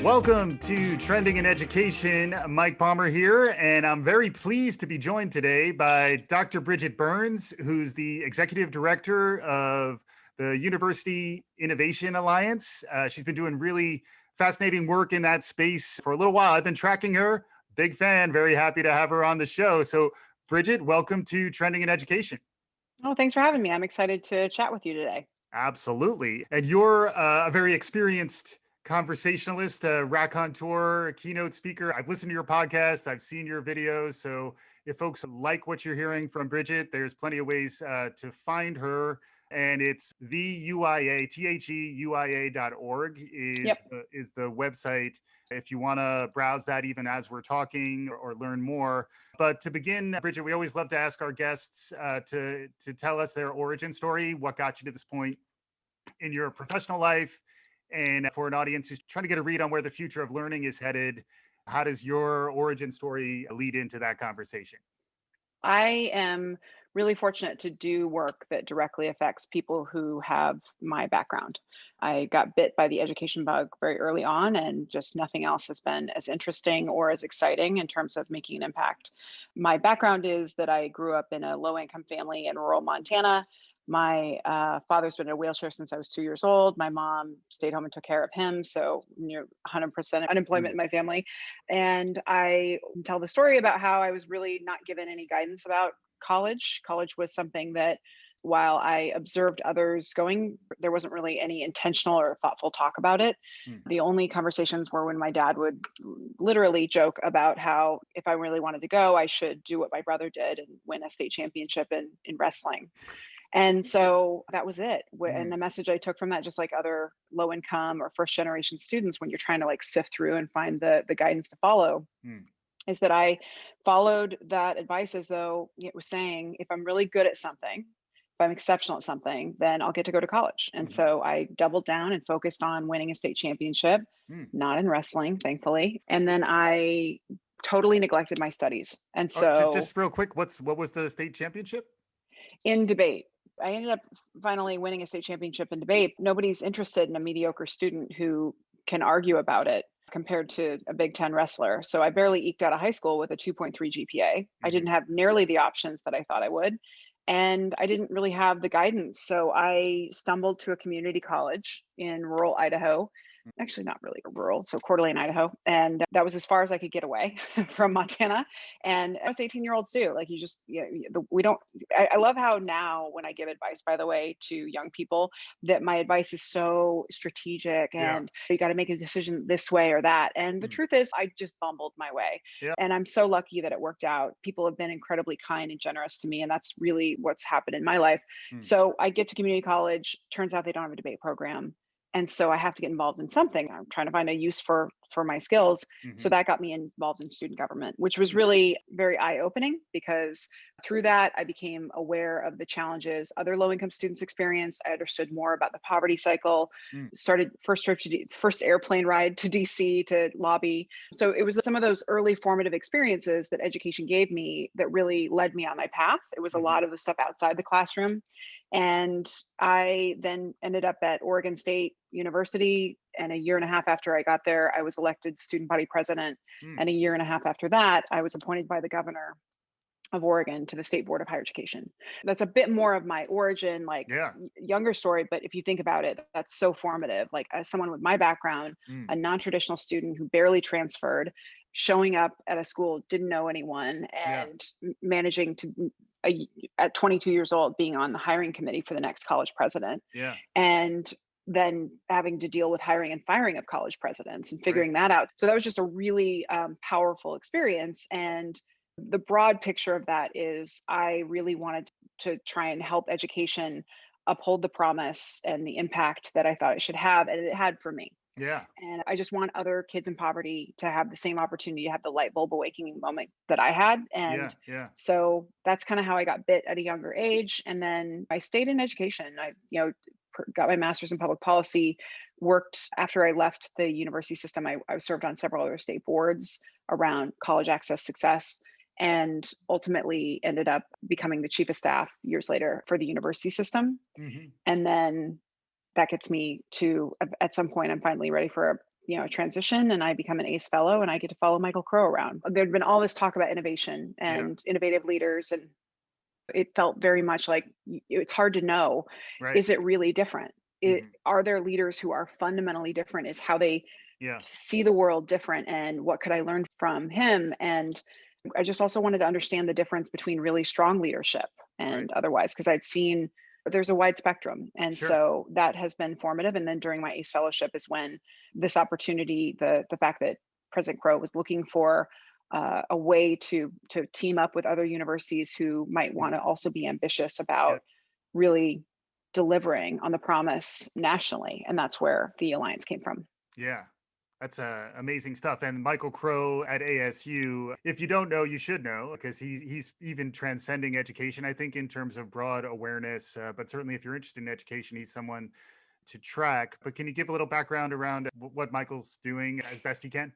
Welcome to Trending in Education. Mike Palmer here, and I'm very pleased to be joined today by Dr. Bridget Burns, who's the Executive Director of the University Innovation Alliance. She's been doing really fascinating work in that space for a little while. I've been tracking her. Big fan, very happy to have her on the show. So, Bridget, welcome to Trending in Education. Oh, thanks for having me. I'm excited to chat with you today. Absolutely. And you're a very experienced conversationalist, raconteur, keynote speaker. I've listened to your podcast. I've seen your videos. So if folks like what you're hearing from Bridget, there's plenty of ways to find her. And it's theuia.org Yep. is the website if you want to browse that even as we're talking or learn more. But to begin, Bridget, we always love to ask our guests to tell us their origin story, what got you to this point in your professional life. And for an audience who's trying to get a read on where the future of learning is headed, how does your origin story lead into that conversation? I am really fortunate to do work that directly affects people who have my background. I got bit by the education bug very early on, and just nothing else has been as interesting or as exciting in terms of making an impact. My background is that I grew up in a low income family in rural Montana. My father's been in a wheelchair since I was 2 years old. My mom stayed home and took care of him. So near 100% unemployment in my family. And I tell the story about how I was really not given any guidance about college. College was something that while I observed others going, there wasn't really any intentional or thoughtful talk about it. Mm. The only conversations were when my dad would literally joke about how if I really wanted to go, I should do what my brother did and win a state championship in wrestling. And so that was it. And the message I took from that, just like other low income or first generation students, when you're trying to like sift through and find the guidance to follow, is that I followed that advice as though it was saying, if I'm really good at something, if I'm exceptional at something, then I'll get to go to college. And so I doubled down and focused on winning a state championship, not in wrestling, thankfully. And then I totally neglected my studies. And so just real quick, what was the state championship? In debate. I ended up finally winning a state championship in debate. Nobody's interested in a mediocre student who can argue about it compared to a Big Ten wrestler. So I barely eked out of high school with a 2.3 GPA. I didn't have nearly the options that I thought I would. And I didn't really have the guidance. So I stumbled to a community college in rural Idaho. Actually, not really rural, so Coeur d'Alene, Idaho. And that was as far as I could get away from Montana. And as 18-year-olds do, like we don't, I love how now when I give advice, by the way, to young people, that my advice is so strategic and you got to make a decision this way or that. And the truth is, I just bumbled my way. Yeah. And I'm so lucky that it worked out. People have been incredibly kind and generous to me. And that's really what's happened in my life. So I get to community college. Turns out they don't have a debate program. And so I have to get involved in something. I'm trying to find a use for my skills. So that got me involved in student government, which was really very eye-opening because through that, I became aware of the challenges other low-income students experience. I understood more about the poverty cycle, started first airplane ride to DC to lobby. So it was some of those early formative experiences that education gave me that really led me on my path. It was a lot of the stuff outside the classroom. And I then ended up at Oregon State University. And a year and a half after I got there, I was elected student body president. And a year and a half after that, I was appointed by the governor of Oregon to the State Board of Higher Education. That's a bit more of my origin, younger story. But if you think about it, that's so formative. Like as someone with my background, a non-traditional student who barely transferred, showing up at a school, didn't know anyone, and managing to, at 22 years old, being on the hiring committee for the next college president. And then having to deal with hiring and firing of college presidents and figuring that out. So that was just a really powerful experience. And the broad picture of that is I really wanted to try and help education uphold the promise and the impact that I thought it should have, and it had for me. And I just want other kids in poverty to have the same opportunity to have the light bulb awakening moment that I had. And so that's kind of how I got bit at a younger age. And then I stayed in education. I, got my master's in public policy, worked after I left the university system. I served on several other state boards around college access success, and ultimately ended up becoming the chief of staff years later for the university system. And then that gets me to, at some point, I'm finally ready for transition and I become an ACE fellow and I get to follow Michael Crow around. There'd been all this talk about innovation and innovative leaders, and it felt very much like it's hard to know, Right. is it really different? Are there leaders who are fundamentally different? Is how they see the world different? And what could I learn from him? And I just also wanted to understand the difference between really strong leadership and otherwise, because I'd seen there's a wide spectrum. And so that has been formative. And then during my ACE fellowship is when this opportunity, the fact that President Crow was looking for a way to team up with other universities who might want to also be ambitious about really delivering on the promise nationally. And that's where the alliance came from. Yeah. That's amazing stuff. And Michael Crow at ASU, if you don't know, you should know, because he's even transcending education, I think, in terms of broad awareness. But certainly if you're interested in education, he's someone to track. But can you give a little background around what Michael's doing as best he can?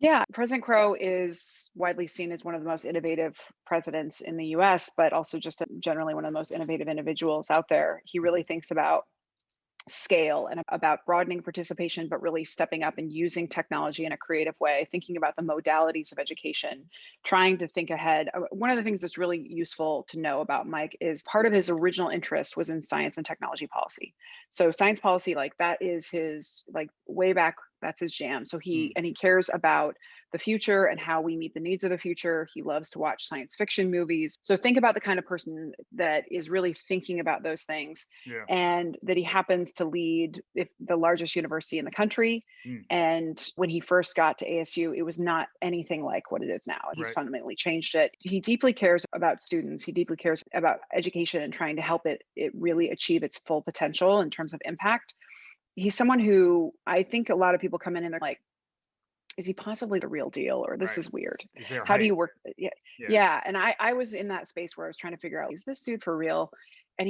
Yeah, President Crow is widely seen as one of the most innovative presidents in the US, but also just generally one of the most innovative individuals out there. He really thinks about scale and about broadening participation, but really stepping up and using technology in a creative way, thinking about the modalities of education, trying to think ahead. One of the things that's really useful to know about Mike is part of his original interest was in science and technology policy. So science policy, like that is his, like way back, that's his jam. So he cares about the future and how we meet the needs of the future. He loves to watch science fiction movies. So think about the kind of person that is really thinking about those things, and that he happens to lead the largest university in the country. And when he first got to ASU, it was not anything like what it is now. He's fundamentally changed it. He deeply cares about students. He deeply cares about education and trying to help it really achieve its full potential in terms of impact. He's someone who I think a lot of people come in and they're like, is he possibly the real deal? Or this is weird. How do you work? Yeah. And I was in that space where I was trying to figure out, is this dude for real? And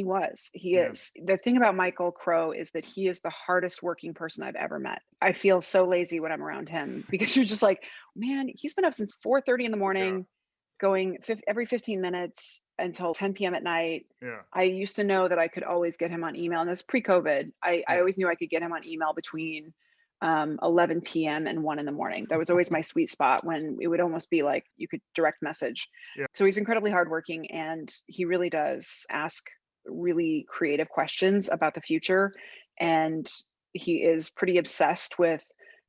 he is. The thing about Michael Crow is that he is the hardest working person I've ever met. I feel so lazy when I'm around him because you're just like, man, he's been up since 4:30 in the morning, going every 15 minutes until 10 p.m. at night. I used to know that I could always get him on email, and this pre-COVID. I always knew I could get him on email between 11 p.m. and 1 in the morning. That was always my sweet spot, when it would almost be like you could direct message. So he's incredibly hardworking, and he really does ask really creative questions about the future. And he is pretty obsessed with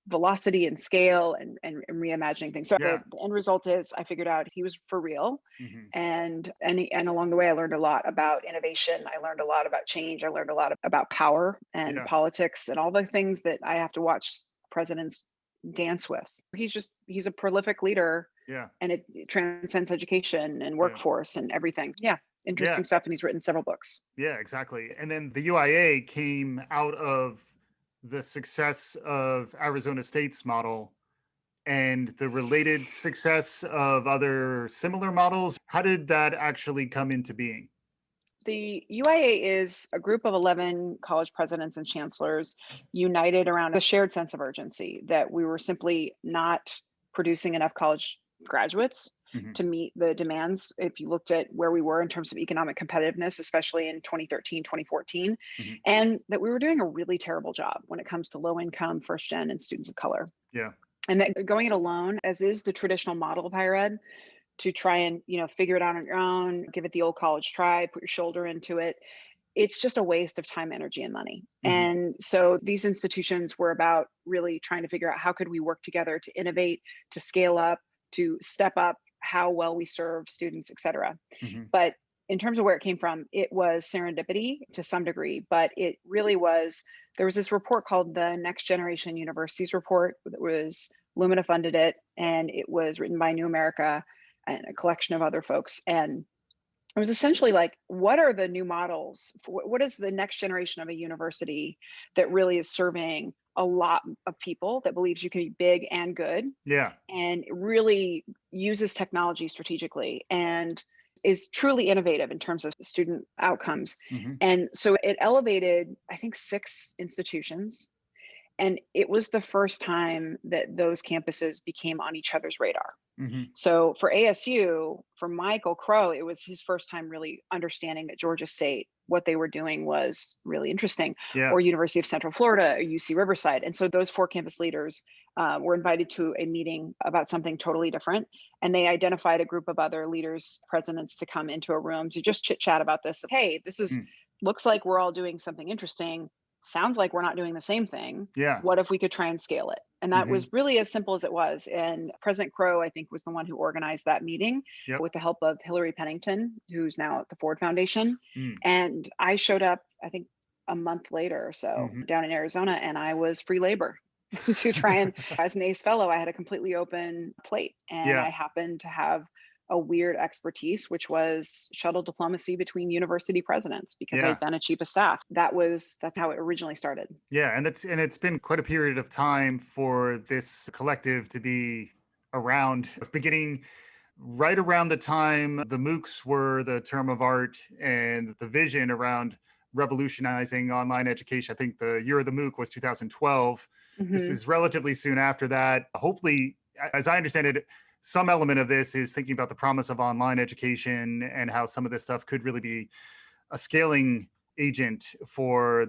velocity and scale and reimagining things. So the end result is I figured out he was for real. And along the way, I learned a lot about innovation. I learned a lot about change. I learned a lot about power and politics and all the things that I have to watch presidents dance with. He's a prolific leader. And it transcends education and workforce and everything. Interesting stuff. And he's written several books. Yeah, exactly. And then the UIA came out of the success of Arizona State's model and the related success of other similar models. How did that actually come into being? The UIA is a group of 11 college presidents and chancellors united around a shared sense of urgency that we were simply not producing enough college graduates to meet the demands. If you looked at where we were in terms of economic competitiveness, especially in 2013, 2014, and that we were doing a really terrible job when it comes to low income, first gen, and students of color. And that going it alone, as is the traditional model of higher ed, to try and figure it out on your own, give it the old college try, put your shoulder into it, it's just a waste of time, energy, and money. And so these institutions were about really trying to figure out how could we work together to innovate, to scale up, to step up how well we serve students, et cetera. But in terms of where it came from, it was serendipity to some degree, but it really was, there was this report called the Next Generation Universities Report that was, Lumina funded it, and it was written by New America and a collection of other folks. And it was essentially like, what are the new models? What is the next generation of a university that really is serving a lot of people, that believes you can be big and good, and really uses technology strategically and is truly innovative in terms of student outcomes. And so it elevated, I think, 6 institutions. And it was the first time that those campuses became on each other's radar. So for ASU, for Michael Crow, it was his first time really understanding that Georgia State what they were doing was really interesting, Yeah. or University of Central Florida, or UC Riverside. And so those 4 campus leaders were invited to a meeting about something totally different. And they identified a group of other leaders, presidents, to come into a room to just chit chat about this. Hey, this is, Mm. looks like we're all doing something interesting. Sounds like we're not doing the same thing. Yeah. What if we could try and scale it? And that Hmm. was really as simple as it was. And President Crow, I think, was the one who organized that meeting Yep. with the help of Hillary Pennington, who's now at the Ford Foundation. Mm. And I showed up, I think, a month later or so Hmm. down in Arizona, and I was free labor to try and, as an ACE fellow, I had a completely open plate. And Yeah. I happened to have a weird expertise, which was shuttle diplomacy between university presidents, because Yeah. I'd been a chief of staff. That's how it originally started. Yeah, and it's been quite a period of time for this collective to be around, beginning right around the time the MOOCs were the term of art and the vision around revolutionizing online education. I think the year of the MOOC was 2012. This Hmm. is relatively soon after that. Hopefully, as I understand it, some element of this is thinking about the promise of online education and how some of this stuff could really be a scaling agent for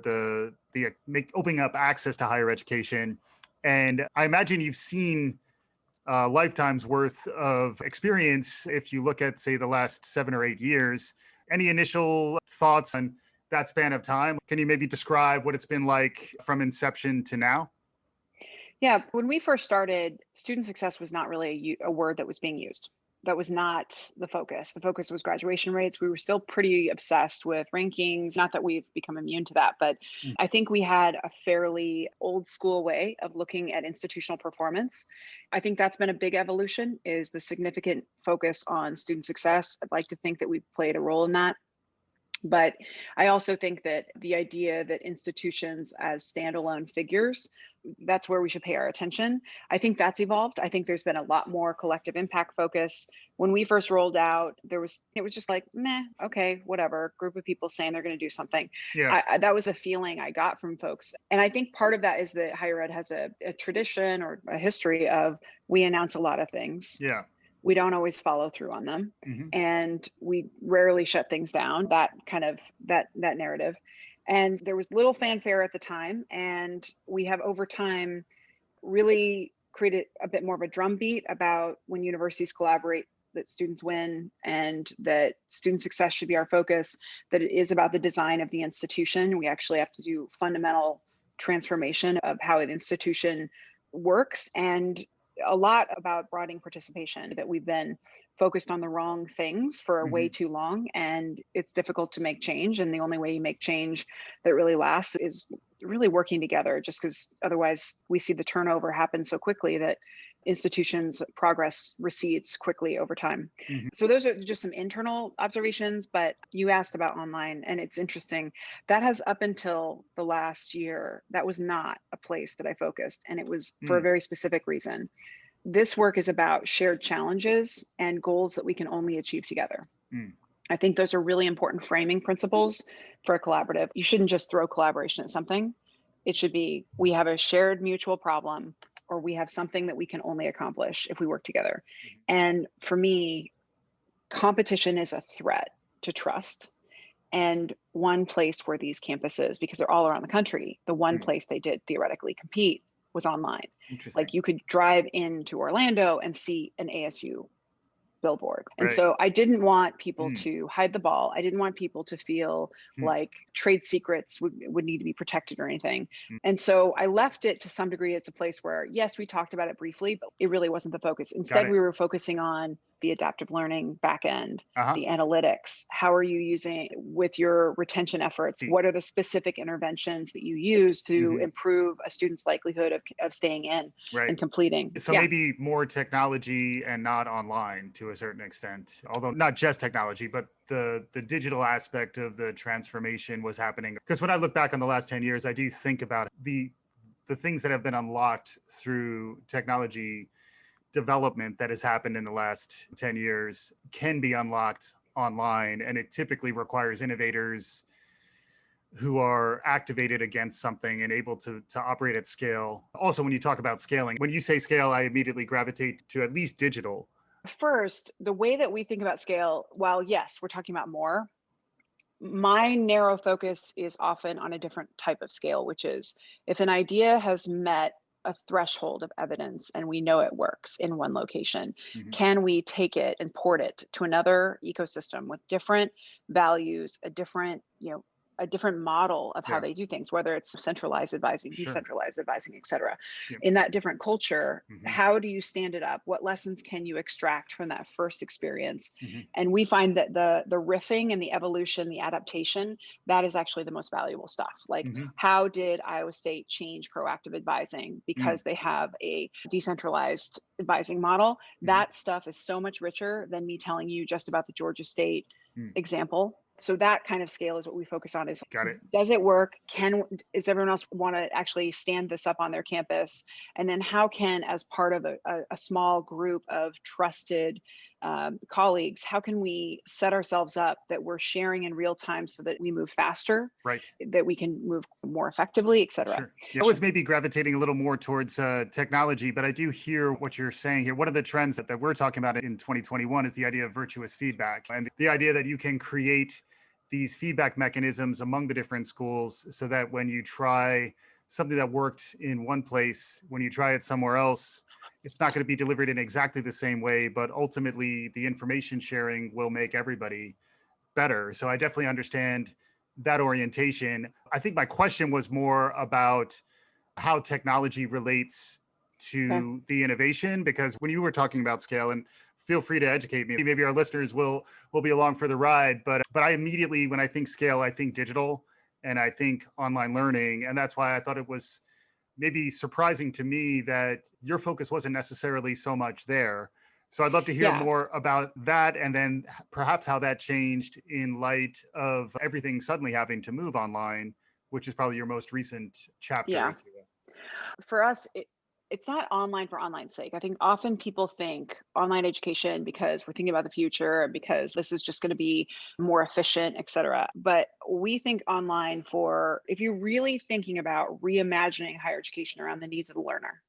opening up access to higher education. And I imagine you've seen lifetime's worth of experience if you look at, say, the last 7 or 8 years. Any initial thoughts on that span of time? Can you maybe describe what it's been like from inception to now? Yeah, when we first started, student success was not really a word that was being used. That was not the focus. The focus was graduation rates. We were still pretty obsessed with rankings. Not that we've become immune to that, but Mm. I think we had a fairly old school way of looking at institutional performance. I think that's been a big evolution, is the significant focus on student success. I'd like to think that we've played a role in that. But I also think that the idea that institutions as standalone figures, that's where we should pay our attention. I think that's evolved. I think there's been a lot more collective impact focus. When we first rolled out, it was just like, meh, okay, whatever, group of people saying they're going to do something. Yeah. That was a feeling I got from folks. And I think part of that is that higher ed has a tradition or a history of, we announce a lot of things. Yeah. We don't always follow through on them, Hmm. and we rarely shut things down. That kind of that narrative. And there was little fanfare at the time, and we have over time really created a bit more of a drumbeat about when universities collaborate, that students win, and that student success should be our focus, that it is about the design of the institution. We actually have to do fundamental transformation of how an institution works, and a lot about broadening participation, that we've been focused on the wrong things for way Hmm. too long, and it's difficult to make change. And the only way you make change that really lasts is really working together, just because otherwise we see the turnover happen so quickly that institutions' progress recedes quickly over time. Hmm. So those are just some internal observations. But you asked about online, and it's interesting. That has, up until the last year, that was not a place that I focused, and it was for a Mm. very specific reason. This work is about shared challenges and goals that we can only achieve together. Mm. I think those are really important framing principles for a collaborative. You shouldn't just throw collaboration at something. It should be, we have a shared mutual problem, or we have something that we can only accomplish if we work together. And for me, competition is a threat to trust. And one place where these campuses, because they're all around the country, the one Mm. place they did theoretically compete was online. Interesting. Like, you could drive into Orlando and see an ASU billboard. And Right. so I didn't want people Mm. to hide the ball. I didn't want people to feel Mm. like trade secrets would need to be protected or anything. Mm. And so I left it to some degree as a place where, yes, we talked about it briefly, but it really wasn't the focus. Got Instead, it. we were focusing on the adaptive learning back end, Uh-huh. the analytics. How are you using with your retention efforts? What are the specific interventions that you use to Hmm. improve a student's likelihood of staying in Right. and completing? So Yeah. maybe more technology and not online to a certain extent, although not just technology, but the digital aspect of the transformation was happening. Because when I look back on the last 10 years, I do think about the things that have been unlocked through technology development that has happened in the last 10 years can be unlocked online. And it typically requires innovators who are activated against something and able to operate at scale. Also, when you talk about scaling, when you say scale, I immediately gravitate to at least digital. First, the way that we think about scale, while yes, we're talking about more, My narrow focus is often on a different type of scale, which is if an idea has met a threshold of evidence and we know it works in one location, Mhm. can we take it and port it to another ecosystem with different values, a different model of how Yeah, they do things, whether it's centralized advising, sure. decentralized advising, et cetera. Yep. In that different culture, Mhm. how do you stand it up? What lessons can you extract from that first experience? Mhm. And we find that the riffing and the evolution, the adaptation, that is actually the most valuable stuff. Like, Mhm. how did Iowa State change proactive advising Mm. because they have a decentralized advising model? Mhm. That stuff is so much richer than me telling you just about the Georgia State Mm. example. So that kind of scale is what we focus on, is Got it. does it work? Is everyone else want to actually stand this up on their campus? And then how can, as part of a small group of trusted colleagues, how can we set ourselves up that we're sharing in real time so that we move faster, Right. that we can move more effectively, et cetera? Sure. Yeah, I was maybe gravitating a little more towards technology, but I do hear what you're saying here. One of the trends that we're talking about in 2021 is the idea of virtuous feedback, and the idea that you can create these feedback mechanisms among the different schools so that when you try something that worked in one place, when you try it somewhere else, it's not going to be delivered in exactly the same way, but ultimately the information sharing will make everybody better. So I definitely understand that orientation. I think my question was more about how technology relates Okay. to the innovation, because when you were talking about scale, and feel free to educate me, maybe our listeners will be along for the ride, but I immediately, when I think scale, I think digital and I think online learning, and that's why I thought it was maybe surprising to me that your focus wasn't necessarily so much there. So I'd love to hear Yeah. more about that, and then perhaps how that changed in light of everything suddenly having to move online, which is probably your most recent chapter, Yeah. if you will. For us, it's not online for online's sake. I think often people think online education because we're thinking about the future and because this is just going to be more efficient, et cetera. But we think online for if you're really thinking about reimagining higher education around the needs of the learner,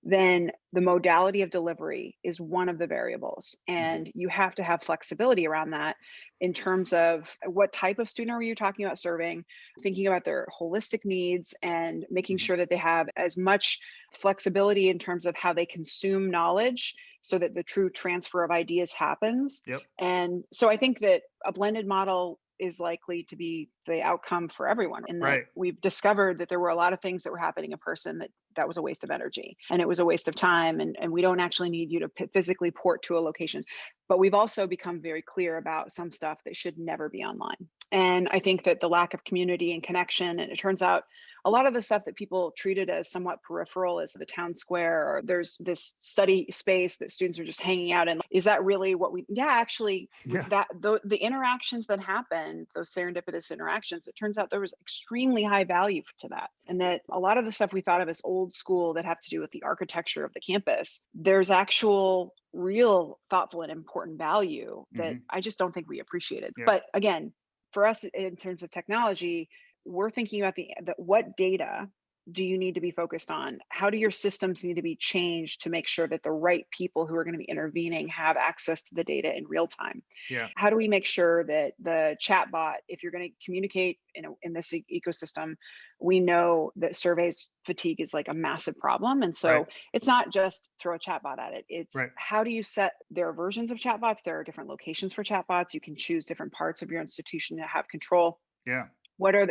then the modality of delivery is one of the variables. Mhm. And you have to have flexibility around that in terms of what type of student are you talking about serving, thinking about their holistic needs and making Mhm. sure that they have as much flexibility in terms of how they consume knowledge so that the true transfer of ideas happens. Yep. And so I think that a blended model is likely to be the outcome for everyone, in that Right. we've discovered that there were a lot of things that were happening in person that was a waste of energy and it was a waste of time, and we don't actually need you to physically port to a location. But we've also become very clear about some stuff that should never be online. And I think that the lack of community and connection, and it turns out a lot of the stuff that people treated as somewhat peripheral, as the town square, or there's this study space that students are just hanging out in. Is that really what yeah, actually, Yeah. the interactions that happen, those serendipitous interactions, it turns out there was extremely high value to that. And that a lot of the stuff we thought of as old school that have to do with the architecture of the campus, there's actual real thoughtful and important value that Hmm. I just don't think we appreciated. Yeah. But again, for us in terms of technology, we're thinking about the what data do you need to be focused on? How do your systems need to be changed to make sure that the right people who are going to be intervening have access to the data in real time? Yeah. How do we make sure that the chatbot, if you're going to communicate in this ecosystem, we know that surveys fatigue is like a massive problem. And Right. so it's not just throw a chatbot at it. It's Right. how do you set, there are versions of chatbots, there are different locations for chatbots. You can choose different parts of your institution to have control. Yeah.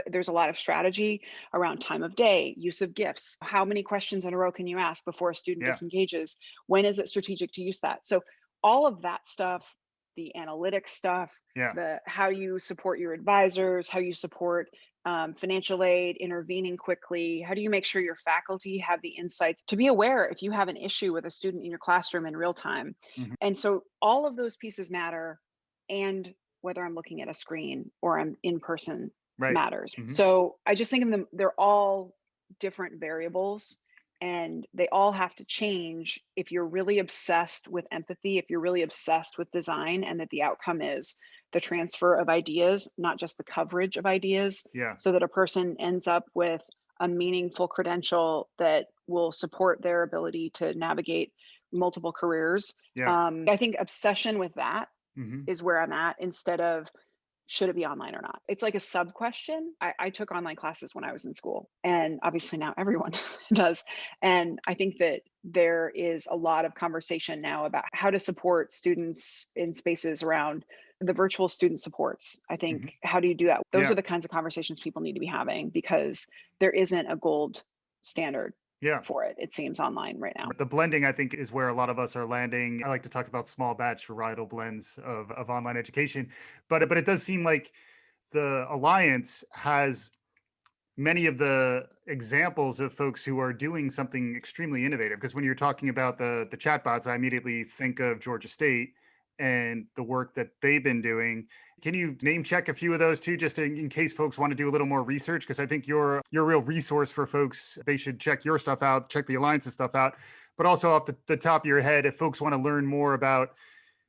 There's a lot of strategy around time of day, use of gifts. How many questions in a row can you ask before a student Yeah. disengages? When is it strategic to use that? So all of that stuff, the analytics stuff, Yeah. the how you support your advisors, how you support financial aid, intervening quickly. How do you make sure your faculty have the insights to be aware if you have an issue with a student in your classroom in real time? Hmm. And so all of those pieces matter. And whether I'm looking at a screen or I'm in person Right. matters. Hmm. So I just think of them, they're all different variables and they all have to change if you're really obsessed with empathy, if you're really obsessed with design, and that the outcome is the transfer of ideas, not just the coverage of ideas, Yeah. so that a person ends up with a meaningful credential that will support their ability to navigate multiple careers. Yeah. I think obsession with that Hmm. is where I'm at, instead of should it be online or not? It's like a sub question. I took online classes when I was in school, and obviously now everyone does. And I think that there is a lot of conversation now about how to support students in spaces around the virtual student supports. I think, Mhm. how do you do that? Those Yeah. are the kinds of conversations people need to be having, because there isn't a gold standard Yeah. for it, it seems, online right now. The blending, I think, is where a lot of us are landing. I like to talk about small batch varietal blends of online education, but it does seem like the Alliance has many of the examples of folks who are doing something extremely innovative. Because when you're talking about the chatbots, I immediately think of Georgia State and the work that they've been doing. Can you name check a few of those too, just in case folks want to do a little more research? Because I think you're a real resource for folks. They should check your stuff out, check the Alliance's stuff out. But also off the top of your head, if folks want to learn more about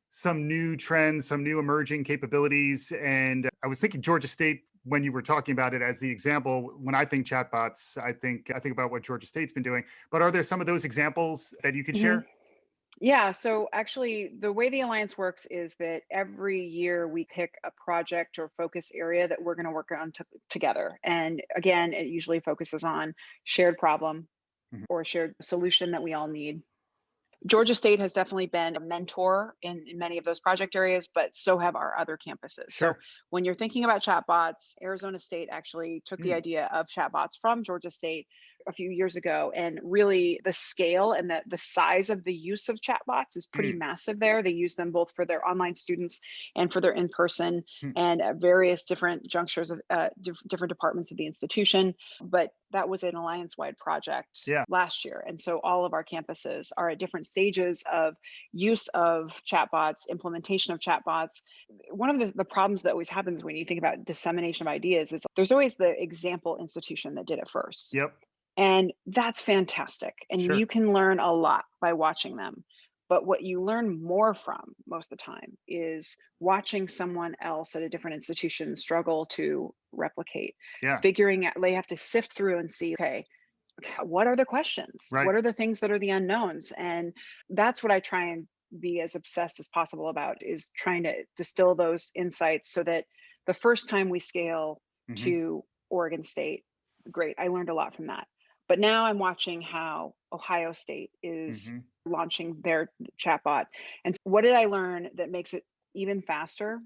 some new trends, some new emerging capabilities. And I was thinking Georgia State when you were talking about it as the example. When I think chatbots, I think about what Georgia State's been doing. But are there some of those examples that you could Mhm. share? Yeah, so actually, the way the Alliance works is that every year we pick a project or focus area that we're going to work on together. And again, it usually focuses on shared problem Mhm. or shared solution that we all need. Georgia State has definitely been a mentor in many of those project areas, but so have our other campuses. So Sure. when you're thinking about chatbots, Arizona State actually took the Mm. idea of chatbots from Georgia State a few years ago. And really, the scale and the size of the use of chatbots is pretty Mm. massive there. They use them both for their online students and for their in person, Mm. and at various different junctures of different departments of the institution. But that was an alliance wide project Yeah. last year. And so all of our campuses are at different stages of use of chatbots, implementation of chatbots. One of the problems that always happens when you think about dissemination of ideas is there's always the example institution that did it first. Yep. And that's fantastic. And Sure. you can learn a lot by watching them. But what you learn more from most of the time is watching someone else at a different institution struggle to replicate, Yeah. figuring out, they have to sift through and see, okay, what are the questions? Right. What are the things that are the unknowns? And that's what I try and be as obsessed as possible about, is trying to distill those insights so that the first time we scale Hmm. to Oregon State, great, I learned a lot from that. But now I'm watching how Ohio State is Hmm. launching their chatbot. And what did I learn that makes it even faster?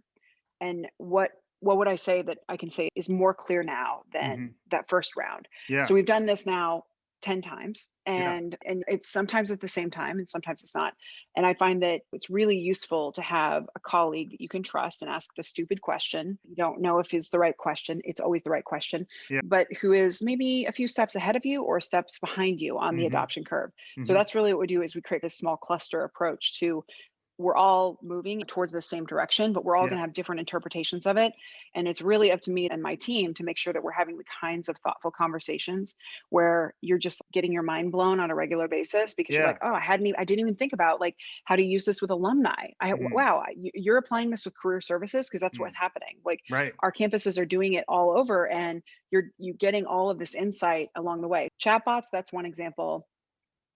And what would I say that I can say is more clear now than Hmm. that first round? Yeah. So we've done this now 10 times, Yeah. and it's sometimes at the same time and sometimes it's not. And I find that it's really useful to have a colleague that you can trust and ask the stupid question. You don't know if it's the right question. It's always the right question, Yeah. but who is maybe a few steps ahead of you or steps behind you on the Hmm. adoption curve. So Hmm. that's really what we do, is we create this small cluster approach to, we're all moving towards the same direction, but we're all Yeah. going to have different interpretations of it. And it's really up to me and my team to make sure that we're having the kinds of thoughtful conversations where you're just getting your mind blown on a regular basis, because you're like, Yeah. oh, I didn't even think about like how to use this with alumni. Mm. Wow, you're applying this with career services, because that's what's Mm. happening. Like, Right. our campuses are doing it all over, and you getting all of this insight along the way. Chatbots, that's one example,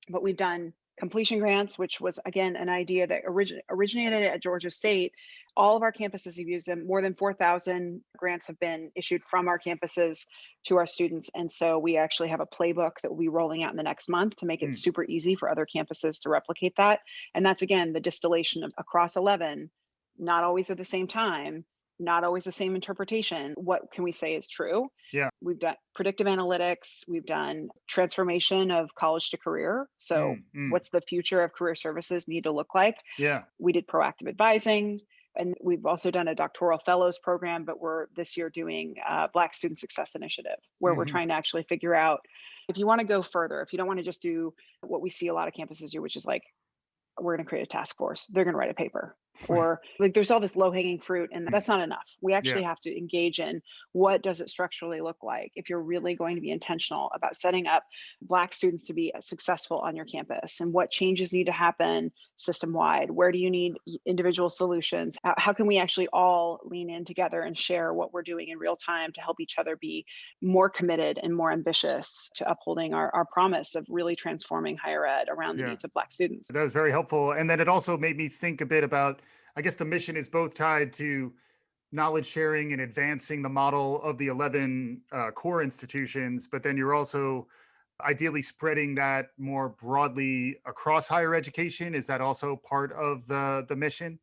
but we've done completion grants, which was again an idea that originated at Georgia State. All of our campuses have used them. More than 4,000 grants have been issued from our campuses to our students. And so we actually have a playbook that we'll be rolling out in the next month to make it Mm. super easy for other campuses to replicate that. And that's again the distillation of across 11, not always at the same time, not always the same interpretation. What can we say is true? Yeah. We've done predictive analytics. We've done transformation of college to career. So, Mm. Mm. what's the future of career services need to look like? Yeah. We did proactive advising. And we've also done a doctoral fellows program, but we're this year doing a Black Student Success Initiative, where we're Hmm. trying to actually figure out, if you want to go further, if you don't want to just do what we see a lot of campuses do, which is like, we're going to create a task force, they're going to write a paper, or like there's all this low hanging fruit, and Mm. that's not enough. We Yeah. actually have to engage in, what does it structurally look like if you're really going to be intentional about setting up Black students to be successful on your campus, and what changes need to happen system wide? Where do you need individual solutions? How can we actually all lean in together and share what we're doing in real time to help each other be more committed and more ambitious to upholding our promise of really transforming higher ed around the Yeah. needs of Black students? That was very helpful. And then it also made me think a bit about, I guess the mission is both tied to knowledge sharing and advancing the model of the 11 core institutions, but then you're also ideally spreading that more broadly across higher education. Is that also part of the mission?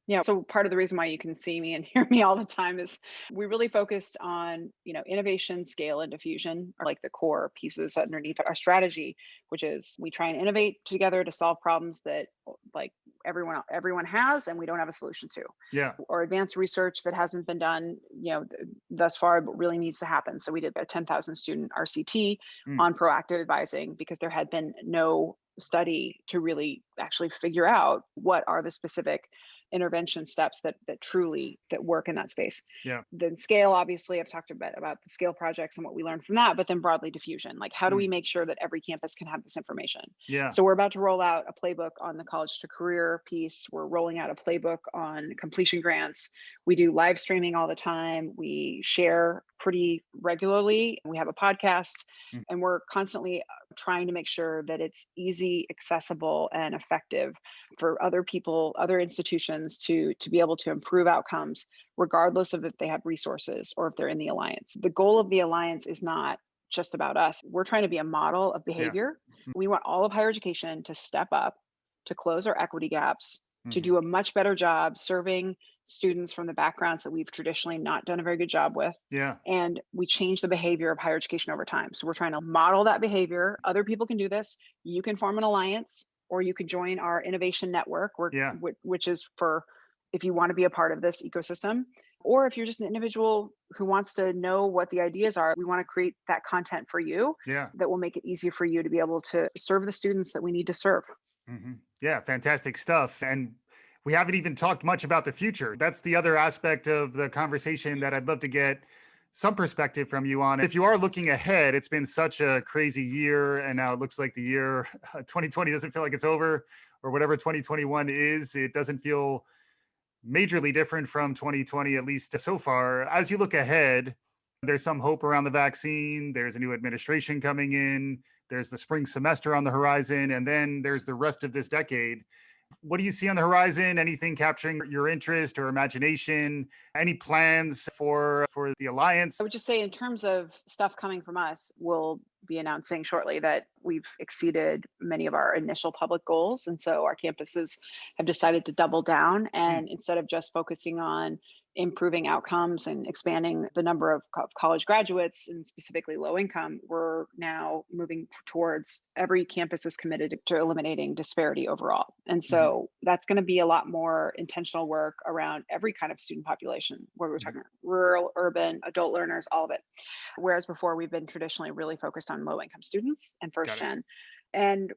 Yeah. So part of the reason why you can see me and hear me all the time is we really focused on, innovation, scale, and diffusion are like the core pieces underneath our strategy, which is we try and innovate together to solve problems that like everyone has and we don't have a solution to, Yeah. or advanced research that hasn't been done, thus far, but really needs to happen. So we did a 10,000 student RCT Mm. on proactive advising because there had been no study to really actually figure out what are the specific intervention steps that truly that work in that space. Yeah. Then scale, obviously, I've talked a bit about the scale projects and what we learned from that, but then broadly diffusion, like how do we Mm. make sure that every campus can have this information? Yeah. So we're about to roll out a playbook on the college to career piece. We're rolling out a playbook on completion grants. We do live streaming all the time. We share pretty regularly. We have a podcast, Mm. and we're constantly trying to make sure that it's easy, accessible, and effective for other people, other institutions to be able to improve outcomes, regardless of if they have resources or if they're in the alliance. The goal of the alliance is not just about us. We're trying to be a model of Yeah. behavior. We want all of higher education to step up, to close our equity gaps, to Mhm. do a much better job serving students from the backgrounds that we've traditionally not done a very good job with. Yeah. And we change the behavior of higher education over time. So we're trying to model that behavior. Other people can do this. You can form an alliance or you can join our innovation network, Yeah. which is for if you want to be a part of this ecosystem. Or if you're just an individual who wants to know what the ideas are, we want to create that content for you Yeah. that will make it easier for you to be able to serve the students that we need to serve. Yeah, fantastic stuff. And we haven't even talked much about the future. That's the other aspect of the conversation that I'd love to get some perspective from you on. If you are looking ahead, it's been such a crazy year, and now it looks like the year 2020 doesn't feel like it's over, or whatever 2021 is. It doesn't feel majorly different from 2020, at least so far. As you look ahead, there's some hope around the vaccine. There's a new administration coming in. There's the spring semester on the horizon. And then there's the rest of this decade. What do you see on the horizon? Anything capturing your interest or imagination? Any plans for the alliance? I would just say, in terms of stuff coming from us, we'll be announcing shortly that we've exceeded many of our initial public goals. And so our campuses have decided to double down. Hmm. And instead of just focusing on improving outcomes and expanding the number of college graduates and specifically low income, we're now moving towards every campus is committed to eliminating disparity overall. And Hmm. so that's going to be a lot more intentional work around every kind of student population, where we're talking rural, urban, adult learners, all of it. Whereas before we've been traditionally really focused on low income students and first Got it. gen. And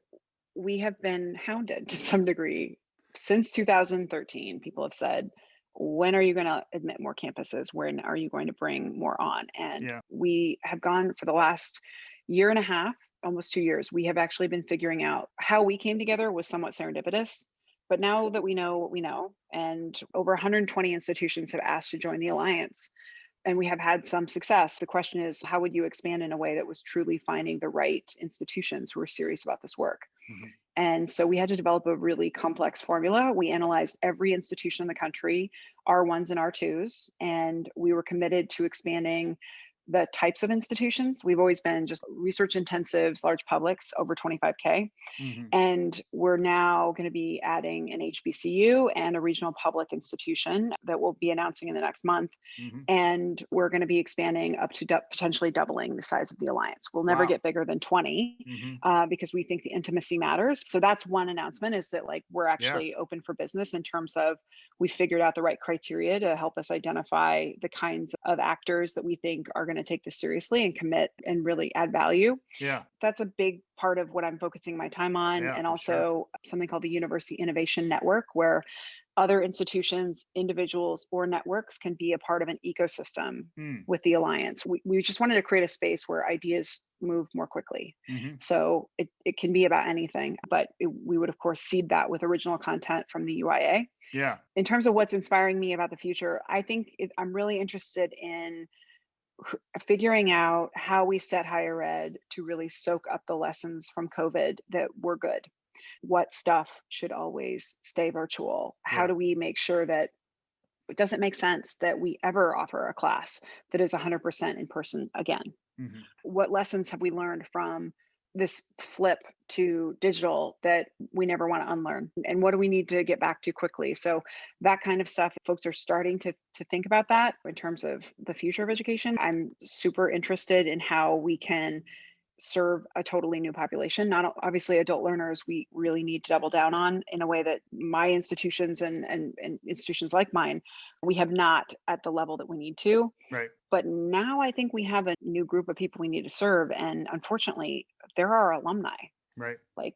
we have been hounded to some degree since 2013. People have said, when are you going to admit more campuses? When are you going to bring more on? And Yeah. we have gone for the last year and a half, almost 2 years. We have actually been figuring out how we came together was somewhat serendipitous. But now that we know what we know, and over 120 institutions have asked to join the alliance, and we have had some success. The question is, how would you expand in a way that was truly finding the right institutions who are serious about this work? Hmm. And so we had to develop a really complex formula. We analyzed every institution in the country, R1s and R2s, and we were committed to expanding the types of institutions. We've always been just research intensives, large publics over 25K. Hmm. And we're now going to be adding an HBCU and a regional public institution that we'll be announcing in the next month. Hmm. And we're going to be expanding up to potentially doubling the size of the alliance. We'll never Wow. get bigger than 20 Hmm. because we think the intimacy matters. So that's one announcement, is that like we're Yeah. actually open for business in terms of we figured out the right criteria to help us identify the kinds of actors that we think are going to take this seriously and commit and really add value. Yeah. That's a big part of what I'm focusing my time on. Yeah, And for sure. also something called the University Innovation Network, where other institutions, individuals, or networks can be a part of an ecosystem Mm. with the alliance. We just wanted to create a space where ideas move more quickly. Hmm. So it can be about anything, but we would, of course, seed that with original content from the UIA. Yeah. In terms of what's inspiring me about the future, I think I'm really interested in figuring out how we set higher ed to really soak up the lessons from COVID that were good. What stuff should always stay virtual? How Yeah. do we make sure that It doesn't make sense that we ever offer a class that is 100% in person again. Mhm. What lessons have we learned from this flip to digital that we never want to unlearn? And what do we need to get back to quickly? So that kind of stuff, folks are starting to think about that in terms of the future of education. I'm super interested in how we can serve a totally new population. Not obviously adult learners, we really need to double down on in a way that my institutions and institutions like mine, we have not at the level that we need to. Right. But now I think we have a new group of people we need to serve. And unfortunately, there are alumni. Right. Like,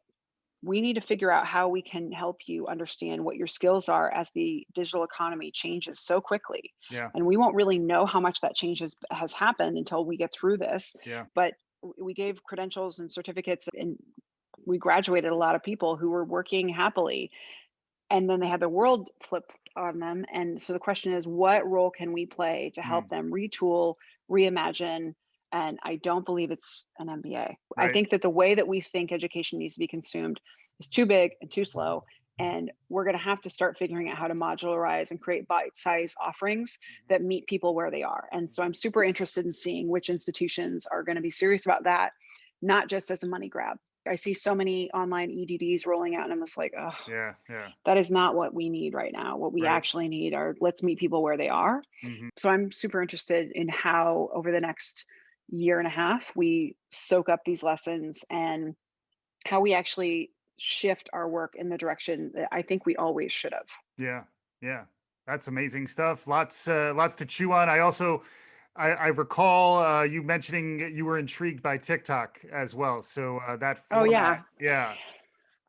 we need to figure out how we can help you understand what your skills are as the digital economy changes so quickly. Yeah. And we won't really know how much that change has happened until we get through this. Yeah. But we gave credentials and certificates, and we graduated a lot of people who were working happily, and then they had the world flipped on them. And so the question is, what role can we play to help Mm. them retool, reimagine? And I don't believe it's an MBA. I Right. think that the way that we think education needs to be consumed is too big and too slow. And we're going to have to start figuring out how to modularize and create bite-sized offerings that meet people where they are. And so I'm super interested in seeing which institutions are going to be serious about that, not just as a money grab. I see so many online EDDs rolling out, and I'm just like, oh, Yeah. Yeah. that is not what we need right now. What we Right. actually need are, let's meet people where they are. Mhm. So I'm super interested in how over the next year and a half we soak up these lessons and how we actually shift our work in the direction that I think we always should have. Yeah. Yeah. That's amazing stuff. Lots to chew on. I recall you mentioning you were intrigued by TikTok as well. So that Oh format, yeah. yeah.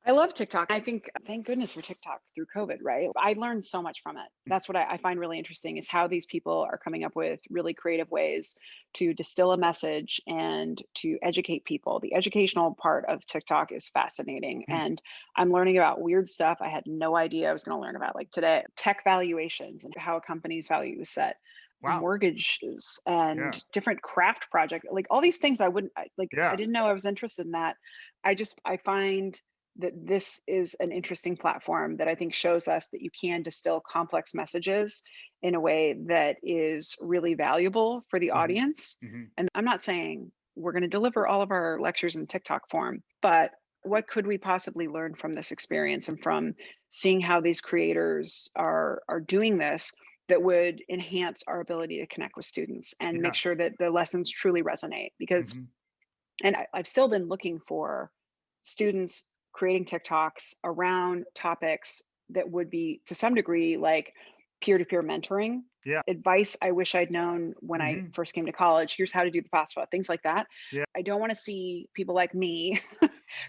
I love TikTok. I think thank goodness for TikTok through COVID, right? I learned so much from it. That's what I find really interesting is how these people are coming up with really creative ways to distill a message and to educate people. The educational part of TikTok is fascinating. Hmm. And I'm learning about weird stuff I had no idea I was going to learn about, like today, tech valuations and how a company's value is set, Wow. mortgages Yeah. and different craft projects, like all these things I Yeah. didn't know I was interested in that. I find that this is an interesting platform that I think shows us that you can distill complex messages in a way that is really valuable for the Hmm. audience. Hmm. And I'm not saying we're going to deliver all of our lectures in TikTok form, but what could we possibly learn from this experience and from seeing how these creators are doing this that would enhance our ability to connect with students and make Yeah. sure that the lessons truly resonate? Because, Hmm. and I've still been looking for students creating TikToks around topics that would be to some degree like peer-to-peer mentoring, Yeah. advice I wish I'd known when I Hmm. first came to college. Here's how to do the FAFSA, things like that. Yeah. I don't want to see people like me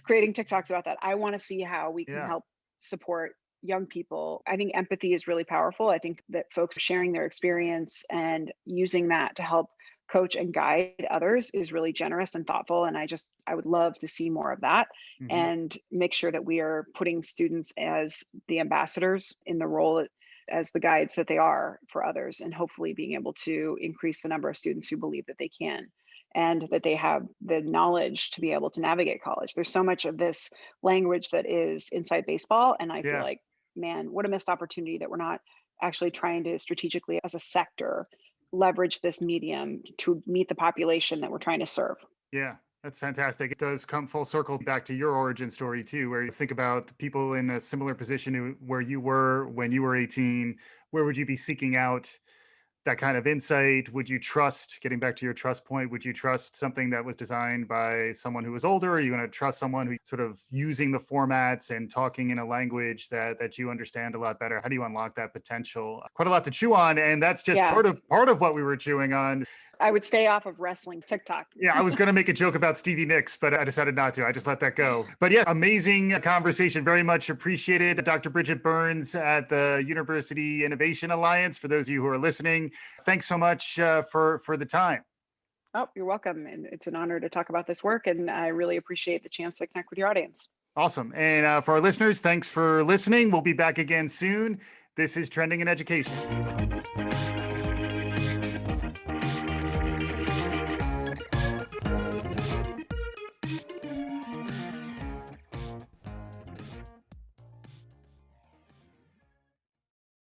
creating TikToks about that. I want to see how we can Yeah. help support young people. I think empathy is really powerful. I think that folks sharing their experience and using that to help coach and guide others is really generous and thoughtful. And I would love to see more of that Hmm. and make sure that we are putting students as the ambassadors in the role as the guides that they are for others, and hopefully being able to increase the number of students who believe that they can and that they have the knowledge to be able to navigate college. There's so much of this language that is inside baseball, and I feel Yeah. like, man, what a missed opportunity that we're not actually trying to strategically as a sector leverage this medium to meet the population that we're trying to serve. Yeah, that's fantastic. It does come full circle back to your origin story too, where you think about the people in a similar position where you were when you were 18. Where would you be seeking out that kind of insight? Would you trust, getting back to your trust point, would you trust something that was designed by someone who was older? Are you going to trust someone who's sort of using the formats and talking in a language that you understand a lot better? How do you unlock that potential? Quite a lot to chew on, and that's just Yeah, part of what we were chewing on. I would stay off of wrestling TikTok. Yeah, I was going to make a joke about Stevie Nicks, but I decided not to. I just let that go. But yeah, amazing conversation. Very much appreciated. Dr. Bridget Burns at the University Innovation Alliance. For those of you who are listening, thanks so much for the time. Oh, you're welcome. And it's an honor to talk about this work. And I really appreciate the chance to connect with your audience. Awesome. And for our listeners, thanks for listening. We'll be back again soon. This is Trending in Education.